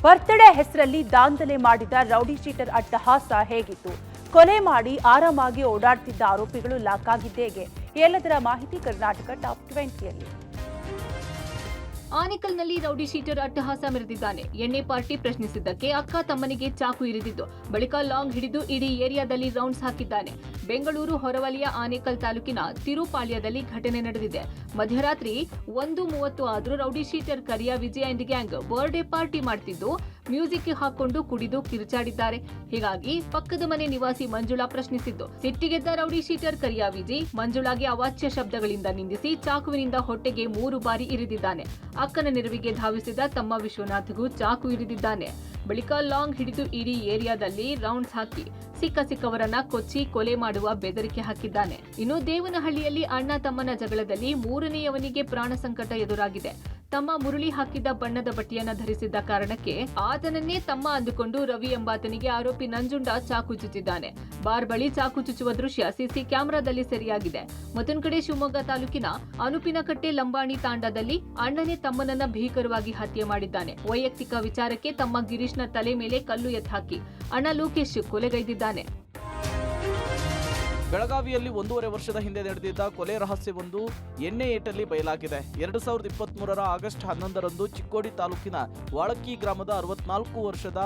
Birthday ಹೆಸರಲ್ಲಿ ದಾಂಧಲೆ ಮಾಡಿದ rowdy sheeter ಅಟ್ಟಹಾಸ ಹೇಗಿತ್ತು? ಕೊಲೆ ಮಾಡಿ ಆರಾಮಾಗಿ ಓಡಾಡ್ತಿದ್ದ ಆರೋಪಿಗಳು ಲಾಕ್ ಆಗಿದ್ದೇಗೆ? ಎಲ್ಲದರ ಮಾಹಿತಿ ಕರ್ನಾಟಕ ಟಾಪ್ 20ಯಲ್ಲಿ. ಆನೇಕಲ್ನಲ್ಲಿ ರೌಡಿ ಶೀಟರ್ ಅಟ್ಟಹಾಸ ಮೆರೆದಿದ್ದಾನೆ. ಎಣ್ಣೆ ಪಾರ್ಟಿ ಪ್ರಶ್ನಿಸಿದ್ದಕ್ಕೆ ಅಕ್ಕ ತಮ್ಮನಿಗೆ ಚಾಕು ಇರಿದಿದ್ದು, ಬಳಿಕ ಲಾಂಗ್ ಹಿಡಿದು ಇಡೀ ಏರಿಯಾದಲ್ಲಿ ರೌಂಡ್ಸ್ ಹಾಕಿದ್ದಾನೆ. ಬೆಂಗಳೂರು ಹೊರವಲಯ ಆನೇಕಲ್ ತಾಲೂಕಿನ ತಿರುಪಾಳ್ಯದಲ್ಲಿ ಘಟನೆ ನಡೆದಿದೆ. ಮಧ್ಯರಾತ್ರಿ 1:30 ಆದ್ರೂ rowdy sheeter Kariya Vijay and gang birthday party ಮಾಡ್ತಿದ್ದು, ಮ್ಯೂಸಿಕ್ ಹಾಕೊಂಡು ಕುಡಿದು ಕಿರುಚಾಡಿದ್ದಾರೆ. ಹೀಗಾಗಿ ಪಕ್ಕದ ಮನೆ ನಿವಾಸಿ ಮಂಜುಳಾ ಪ್ರಶ್ನಿಸಿದ್ದು, ಸಿಟ್ಟಿಗೆದ್ದ ರೌಡಿ ಶೀಟರ್ ಕರಿಯ ವಿಜಯ್ ಮಂಜುಳಾಗೆ ಅವಾಚ್ಯ ಶಬ್ದಗಳಿಂದ ನಿಂದಿಸಿ ಚಾಕುವಿನಿಂದ ಹೊಟ್ಟೆಗೆ 3 ಬಾರಿ ಇರಿದಿದ್ದಾನೆ. ಅಕ್ಕನ ನೆರವಿಗೆ ಧಾವಿಸಿದ ತಮ್ಮ ವಿಶ್ವನಾಥ್ಗೂ ಚಾಕು ಇರಿದಿದ್ದಾನೆ. ಬಳಿಕ ಲಾಂಗ್ ಹಿಡಿದು ಇಡೀ ಏರಿಯಾದಲ್ಲಿ ರೌಂಡ್ಸ್ ಹಾಕಿ ಸಿಕ್ಕವರನ್ನ ಕೊಚ್ಚಿ ಕೊಲೆ ಮಾಡುವ ಬೆದರಿಕೆ ಹಾಕಿದ್ದಾನೆ. ಇನ್ನು ದೇವನಹಳ್ಳಿಯಲ್ಲಿ ಅಣ್ಣ ತಮ್ಮನ ಜಗಳದಲ್ಲಿ 3ನೇಯವನಿಗೆ ಪ್ರಾಣ ಸಂಕಟ ಎದುರಾಗಿದೆ. ತಮ್ಮ ಮುರುಳಿ ಹಾಕಿದ್ದ ಬಣ್ಣದ ಬಟ್ಟೆಯನ್ನ ಧರಿಸಿದ್ದ ಕಾರಣಕ್ಕೆ ಆತನನ್ನೇ ತಮ್ಮ ಅಂದುಕೊಂಡು ರವಿ ಎಂಬಾತನಿಗೆ ಆರೋಪಿ ನಂಜುಂಡ ಚಾಕು ಚುಚ್ಚಿದ್ದಾನೆ. ಬಾರ್ ಬಳಿ ಚಾಕು ಚುಚ್ಚುವ ದೃಶ್ಯ ಸಿಸಿ ಕ್ಯಾಮೆರಾದಲ್ಲಿ ಸೆರೆಯಾಗಿದೆ. ಮತ್ತೊಂದು ಕಡೆ ಶಿವಮೊಗ್ಗ ತಾಲೂಕಿನ ಅನುಪಿನಕಟ್ಟೆ ಲಂಬಾಣಿ ತಾಂಡಾದಲ್ಲಿ ಅಣ್ಣನೇ ತಮ್ಮನನ್ನ ಭೀಕರವಾಗಿ ಹತ್ಯೆ ಮಾಡಿದ್ದಾನೆ. ವೈಯಕ್ತಿಕ ವಿಚಾರಕ್ಕೆ ತಮ್ಮ ಗಿರೀಶ್ನ ತಲೆ ಮೇಲೆ ಕಲ್ಲು ಎತ್ತಾಕಿ ಅಣ್ಣ ಲೋಕೇಶ್ ಕೊಲೆಗೈದಿದ್ದಾನೆ. ಬೆಳಗಾವಿಯಲ್ಲಿ 1.5 ವರ್ಷದ ಹಿಂದೆ ನಡೆದಿದ್ದ ಕೊಲೆ ರಹಸ್ಯವೊಂದು ಎಣ್ಣೆ ಏಟಲ್ಲಿ ಬಯಲಾಗಿದೆ. 2023ರ ಆಗಸ್ಟ್ 11ರಂದು ಚಿಕ್ಕೋಡಿ ತಾಲೂಕಿನ ವಾಳಕ್ಕಿ ಗ್ರಾಮದ 64 ವರ್ಷದ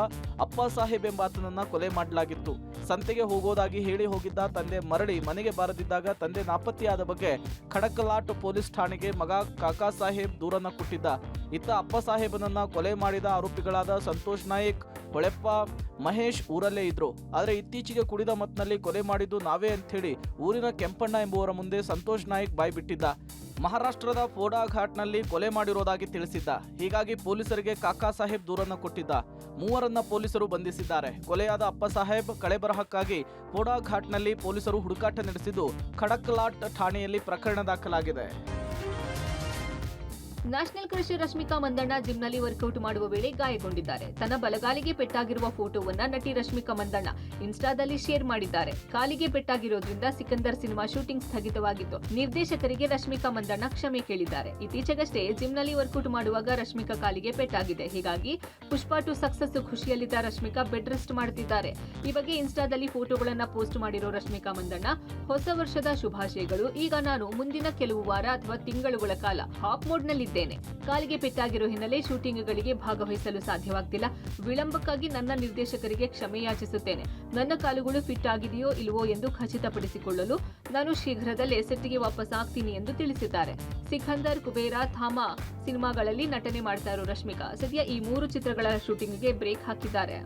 ಅಪ್ಪ ಸಾಹೇಬ್ ಎಂಬಾತನನ್ನ ಕೊಲೆ ಮಾಡಲಾಗಿತ್ತು. ಸಂತೆಗೆ ಹೋಗೋದಾಗಿ ಹೇಳಿ ಹೋಗಿದ್ದ ತಂದೆ ಮರಳಿ ಮನೆಗೆ ಬಾರದಿದ್ದಾಗ ತಂದೆ ನಾಪತ್ತೆಯಾದ ಬಗ್ಗೆ ಖಡಕಲಾಟ್ ಪೊಲೀಸ್ ಠಾಣೆಗೆ ಮಗ ಕಾಕಾ ಸಾಹೇಬ್ ದೂರನ್ನ ಕೊಟ್ಟಿದ್ದ. ಇತ್ತ ಅಪ್ಪ ಸಾಹೇಬನನ್ನ ಕೊಲೆ ಮಾಡಿದ ಆರೋಪಿಗಳಾದ ಸಂತೋಷ್ ನಾಯಕ್, ಹೊಳೆಪ್ಪ, ಮಹೇಶ್ ಊರಲ್ಲೇ ಇದ್ರು. ಆದರೆ ಇತ್ತೀಚೆಗೆ ಕುಡಿದ ಮತ್ನಲ್ಲಿ ಕೊಲೆ ಮಾಡಿದ್ದು ನಾವೇ ಅಂಥೇಳಿ ಊರಿನ ಕೆಂಪಣ್ಣ ಎಂಬುವರ ಮುಂದೆ ಸಂತೋಷ್ ನಾಯಕ್ ಬಾಯ್ಬಿಟ್ಟಿದ್ದ. ಮಹಾರಾಷ್ಟ್ರದ ಫೋಡಾ ಘಾಟ್ನಲ್ಲಿ ಕೊಲೆ ಮಾಡಿರೋದಾಗಿ ತಿಳಿಸಿದ್ದ. ಹೀಗಾಗಿ ಪೊಲೀಸರಿಗೆ ಕಾಕಾ ಸಾಹೇಬ್ ದೂರನ್ನ ಕೊಟ್ಟಿದ್ದ. 3ರನ್ನ ಪೊಲೀಸರು ಬಂಧಿಸಿದ್ದಾರೆ. ಕೊಲೆಯಾದ ಅಪ್ಪ ಸಾಹೇಬ್ ಕಳೆಬರಹಕ್ಕಾಗಿ ಫೋಡಾ ಘಾಟ್ನಲ್ಲಿ ಪೊಲೀಸರು ಹುಡುಕಾಟ ನಡೆಸಿದ್ದು, ಖಡಕ್ಲಾಟ್ ಠಾಣೆಯಲ್ಲಿ ಪ್ರಕರಣ ದಾಖಲಾಗಿದೆ. ನ್ಯಾಷನಲ್ ಕ್ರಶ್ ರಶ್ಮಿಕಾ ಮಂದಣ್ಣ ಜಿಮ್ನಲ್ಲಿ ವರ್ಕೌಟ್ ಮಾಡುವ ವೇಳೆ ಗಾಯಗೊಂಡಿದ್ದಾರೆ. ತನ್ನ ಬಲಗಾಲಿಗೆ ಪೆಟ್ಟಾಗಿರುವ ಫೋಟೋವನ್ನ ನಟಿ ರಶ್ಮಿಕಾ ಮಂದಣ್ಣ ಇನ್ಸ್ಟಾದಲ್ಲಿ ಶೇರ್ ಮಾಡಿದ್ದಾರೆ. ಕಾಲಿಗೆ ಪೆಟ್ಟಾಗಿರೋದ್ರಿಂದ ಸಿಕಂದರ್ ಸಿನಿಮಾ ಶೂಟಿಂಗ್ ಸ್ಥಗಿತವಾಗಿತ್ತು. ನಿರ್ದೇಶಕರಿಗೆ ರಶ್ಮಿಕಾ ಮಂದಣ್ಣ ಕ್ಷಮೆ ಕೇಳಿದ್ದಾರೆ. ಇತ್ತೀಚೆಗಷ್ಟೇ ಜಿಮ್ನಲ್ಲಿ ವರ್ಕೌಟ್ ಮಾಡುವಾಗ ರಶ್ಮಿಕಾ ಕಾಲಿಗೆ ಪೆಟ್ಟಾಗಿದೆ. ಹೀಗಾಗಿ ಪುಷ್ಪ 2 ಸಕ್ಸಸ್ ಖುಷಿಯಲ್ಲಿದ್ದ ರಶ್ಮಿಕಾ ಬೆಡ್ ರೆಸ್ಟ್ ಮಾಡುತ್ತಿದ್ದಾರೆ. ಈ ಬಗ್ಗೆ ಇನ್ಸ್ಟಾದಲ್ಲಿ ಫೋಟೋಗಳನ್ನ ಪೋಸ್ಟ್ ಮಾಡಿರೋ ರಶ್ಮಿಕಾ ಮಂದಣ್ಣ, ಹೊಸ ವರ್ಷದ ಶುಭಾಶಯಗಳು. ಈಗ ನಾನು ಮುಂದಿನ ಕೆಲವು ವಾರ ಅಥವಾ ತಿಂಗಳುಗಳ ಕಾಲ ಹಾಪ್ ಮೋಡ್ ನಲ್ಲಿ ಕಾಲಿಗೆ ಪೆಟ್ಟಾಗಿರೋ ಹಿನ್ನೆಲೆ ಶೂಟಿಂಗ್ಗಳಿಗೆ ಭಾಗವಹಿಸಲು ಸಾಧ್ಯವಾಗ್ತಿಲ್ಲ. ವಿಳಂಬಕ್ಕಾಗಿ ನನ್ನ ನಿರ್ದೇಶಕರಿಗೆ ಕ್ಷಮೆ ಯಾಚಿಸುತ್ತೇನೆ. ನನ್ನ ಕಾಲುಗಳು ಫಿಟ್ ಆಗಿದೆಯೋ ಇಲ್ವೋ ಎಂದು ಖಚಿತಪಡಿಸಿಕೊಳ್ಳಲು ನಾನು ಶೀಘ್ರದಲ್ಲೇ ಸೆಟ್ಗೆ ವಾಪಸ್ ಆಗ್ತೀನಿ ಎಂದು ತಿಳಿಸಿದ್ದಾರೆ. ಸಿಕಂದರ್, ಕುಬೇರ, ಥಾಮಾ ಸಿನಿಮಾಗಳಲ್ಲಿ ನಟನೆ ಮಾಡ್ತಾ ಇರೋ ರಶ್ಮಿಕಾ ಸದ್ಯ ಈ 3 ಚಿತ್ರಗಳ ಶೂಟಿಂಗ್ಗೆ ಬ್ರೇಕ್ ಹಾಕಿದ್ದಾರೆ.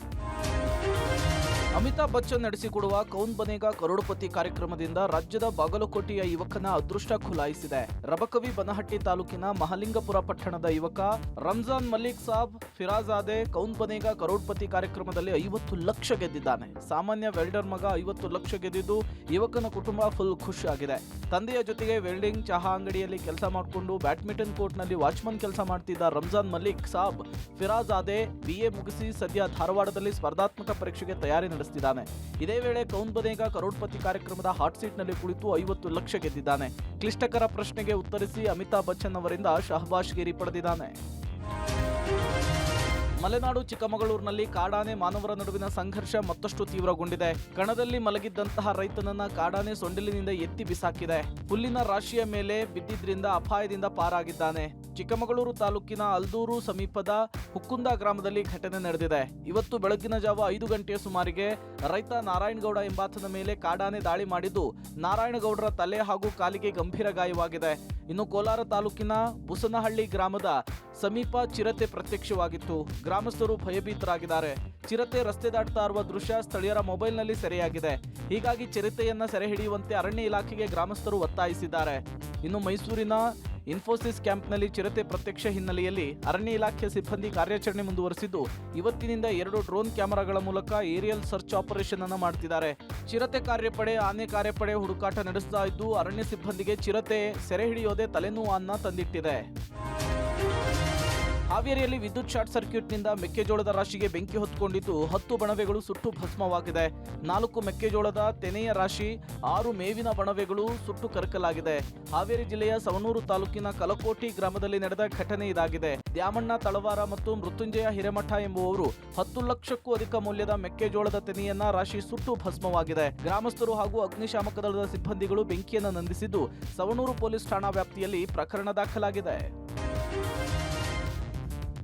ಅಮಿತಾಬ್ ಬಚ್ಚನ್ ನಡೆಸಿಕೊಡುವ ಕೌನ್ ಬನೇಗಾ ಕರೋಡ್ಪತಿ ಕಾರ್ಯಕ್ರಮದಿಂದ ರಾಜ್ಯದ ಬಾಗಲಕೋಟೆಯ ಯುವಕನ ಅದೃಷ್ಟ ಖುಲಾಯಿಸಿದೆ. ರಬಕವಿ ಬನಹಟ್ಟಿ ತಾಲೂಕಿನ ಮಹಲಿಂಗಪುರ ಪಟ್ಟಣದ ಯುವಕ ರಂಜಾನ್ ಮಲ್ಲಿಕ್ ಸಾಬ್ ಫಿರಾಜಾದೆ ಕೌನ್ ಬನೇಗಾ ಕರೋಡ್ಪತಿ ಕಾರ್ಯಕ್ರಮದಲ್ಲಿ 50 ಲಕ್ಷ ಗೆದ್ದಿದ್ದಾನೆ. ಸಾಮಾನ್ಯ ವೆಲ್ಡರ್ ಮಗ 50 ಲಕ್ಷ ಗೆದ್ದಿದ್ದು ಯುವಕನ ಕುಟುಂಬ ಫುಲ್ ಖುಷಿ ಆಗಿದೆ. ತಂದೆಯ ಜೊತೆಗೆ ವೆಲ್ಡಿಂಗ್, ಚಹಾ ಅಂಗಡಿಯಲ್ಲಿ ಕೆಲಸ ಮಾಡಿಕೊಂಡು ಬ್ಯಾಡ್ಮಿಂಟನ್ ಕೋರ್ಟ್ನಲ್ಲಿ ವಾಚ್ಮನ್ ಕೆಲಸ ಮಾಡ್ತಿದ್ದ ರಂಜಾನ್ ಮಲ್ಲಿಕ್ ಸಾಬ್ ಫಿರಾಜಾದೆ BA ಮುಗಿಸಿ ಸದ್ಯ ಧಾರವಾಡದಲ್ಲಿ ಸ್ಪರ್ಧಾತ್ಮಕ ಪರೀಕ್ಷೆಗೆ ತಯಾರಿ ನಡೆಸುತ್ತಿದ್ದಾನೆ. ಇದೇ ವೇಳೆ ಕೌನ್ ಬನೇಗಾ ಕರೋಡ್ಪತಿ ಕಾರ್ಯಕ್ರಮದ ಹಾಟ್ ಸೀಟ್ ನಲ್ಲಿ ಕುಳಿತು 50 ಲಕ್ಷ ಗೆದ್ದಿದ್ದಾನೆ. ಕ್ಲಿಷ್ಟಕರ ಪ್ರಶ್ನೆಗೆ ಉತ್ತರಿಸಿ ಅಮಿತಾಬ್ ಬಚ್ಚನ್ ಅವರಿಂದ ಶಹಬಾಷ್ಗಿರಿ ಪಡೆದಿದ್ದಾನೆ. ಮಲೆನಾಡು ಚಿಕ್ಕಮಗಳೂರಿನಲ್ಲಿ ಕಾಡಾನೆ ಮಾನವರ ನಡುವಿನ ಸಂಘರ್ಷ ಮತ್ತಷ್ಟು ತೀವ್ರಗೊಂಡಿದೆ. ಕಣದಲ್ಲಿ ಮಲಗಿದ್ದಂತಹ ರೈತನನ್ನ ಕಾಡಾನೆ ಸೊಂಡಿಲಿನಿಂದ ಎತ್ತಿ ಬಿಸಾಕಿದೆ. ಹುಲ್ಲಿನ ರಾಶಿಯ ಮೇಲೆ ಬಿದ್ದಿದ್ರಿಂದ ಅಪಾಯದಿಂದ ಪಾರಾಗಿದ್ದಾನೆ. ಚಿಕ್ಕಮಗಳೂರು ತಾಲೂಕಿನ ಅಲ್ದೂರು ಸಮೀಪದ ಹುಕ್ಕುಂದ ಗ್ರಾಮದಲ್ಲಿ ಘಟನೆ ನಡೆದಿದೆ. ಇವತ್ತು ಬೆಳಗಿನ ಜಾವ 5 ಗಂಟೆಯ ಸುಮಾರಿಗೆ ರೈತ ನಾರಾಯಣಗೌಡ ಎಂಬಾತನ ಮೇಲೆ ಕಾಡಾನೆ ದಾಳಿ ಮಾಡಿದ್ದು, ನಾರಾಯಣಗೌಡರ ತಲೆ ಹಾಗೂ ಕಾಲಿಗೆ ಗಂಭೀರ ಗಾಯವಾಗಿದೆ. ಇನ್ನು ಕೋಲಾರ ತಾಲೂಕಿನ ಬುಸನಹಳ್ಳಿ ಗ್ರಾಮದ ಸಮೀಪ ಚಿರತೆ ಪ್ರತ್ಯಕ್ಷವಾಗಿತ್ತು. ಗ್ರಾಮಸ್ಥರು ಭಯಭೀತರಾಗಿದ್ದಾರೆ. ಚಿರತೆ ರಸ್ತೆ ದಾಟ್ತಾ ಇರುವ ದೃಶ್ಯ ಸ್ಥಳೀಯರ ಮೊಬೈಲ್ನಲ್ಲಿ ಸೆರೆಯಾಗಿದೆ. ಹೀಗಾಗಿ ಚಿರತೆಯನ್ನ ಸೆರೆ ಹಿಡಿಯುವಂತೆ ಅರಣ್ಯ ಇಲಾಖೆಗೆ ಗ್ರಾಮಸ್ಥರು ಒತ್ತಾಯಿಸಿದ್ದಾರೆ. ಇನ್ನು ಮೈಸೂರಿನ ಇನ್ಫೋಸಿಸ್ ಕ್ಯಾಂಪ್ನಲ್ಲಿ ಚಿರತೆ ಪ್ರತ್ಯಕ್ಷ ಹಿನ್ನೆಲೆಯಲ್ಲಿ ಅರಣ್ಯ ಇಲಾಖೆ ಸಿಬ್ಬಂದಿ ಕಾರ್ಯಾಚರಣೆ ಮುಂದುವರೆಸಿದ್ದು, ಇವತ್ತಿನಿಂದ 2 ಡ್ರೋನ್ ಕ್ಯಾಮೆರಾಗಳ ಮೂಲಕ ಏರಿಯಲ್ ಸರ್ಚ್ ಆಪರೇಷನ್ ಅನ್ನು ಮಾಡುತ್ತಿದ್ದಾರೆ. ಚಿರತೆ ಕಾರ್ಯಪಡೆ, ಆನೆ ಕಾರ್ಯಪಡೆ ಹುಡುಕಾಟ ನಡೆಸ್ತಾ ಇದ್ದು, ಅರಣ್ಯ ಸಿಬ್ಬಂದಿಗೆ ಚಿರತೆ ಸೆರೆ ಹಿಡಿಯೋದೇ ತಲೆನೋವು ಅನ್ನ ತಂದಿಟ್ಟಿದೆ. ಹಾವೇರಿಯಲ್ಲಿ ವಿದ್ಯುತ್ ಶಾರ್ಟ್ ಸರ್ಕ್ಯೂಟ್ನಿಂದ ಮೆಕ್ಕೆಜೋಳದ ರಾಶಿಗೆ ಬೆಂಕಿ ಹೊತ್ತುಕೊಂಡಿದ್ದು 10 ಬಣವೆಗಳು ಸುಟ್ಟು ಭಸ್ಮವಾಗಿದೆ. 4 ಮೆಕ್ಕೆಜೋಳದ ತೆನೆಯ ರಾಶಿ, 6 ಮೇವಿನ ಬಣವೆಗಳು ಸುಟ್ಟು ಕರಕಲಾಗಿದೆ. ಹಾವೇರಿ ಜಿಲ್ಲೆಯ ಸವಣೂರು ತಾಲೂಕಿನ ಕಲಕೋಟಿ ಗ್ರಾಮದಲ್ಲಿ ನಡೆದ ಘಟನೆ ಇದಾಗಿದೆ. ದ್ಯಾಮಣ್ಣ ತಳವಾರ ಮತ್ತು ಮೃತ್ಯುಂಜಯ ಹಿರೇಮಠ ಎಂಬುವವರು 10 ಲಕ್ಷಕ್ಕೂ ಅಧಿಕ ಮೌಲ್ಯದ ಮೆಕ್ಕೆಜೋಳದ ತೆನೆಯನ್ನ ರಾಶಿ ಸುಟ್ಟು ಭಸ್ಮವಾಗಿದೆ. ಗ್ರಾಮಸ್ಥರು ಹಾಗೂ ಅಗ್ನಿಶಾಮಕ ದಳದ ಸಿಬ್ಬಂದಿಗಳು ಬೆಂಕಿಯನ್ನು ನಂದಿಸಿದ್ದು ಸವಣೂರು ಪೊಲೀಸ್ ಠಾಣಾ ವ್ಯಾಪ್ತಿಯಲ್ಲಿ ಪ್ರಕರಣ ದಾಖಲಾಗಿದೆ.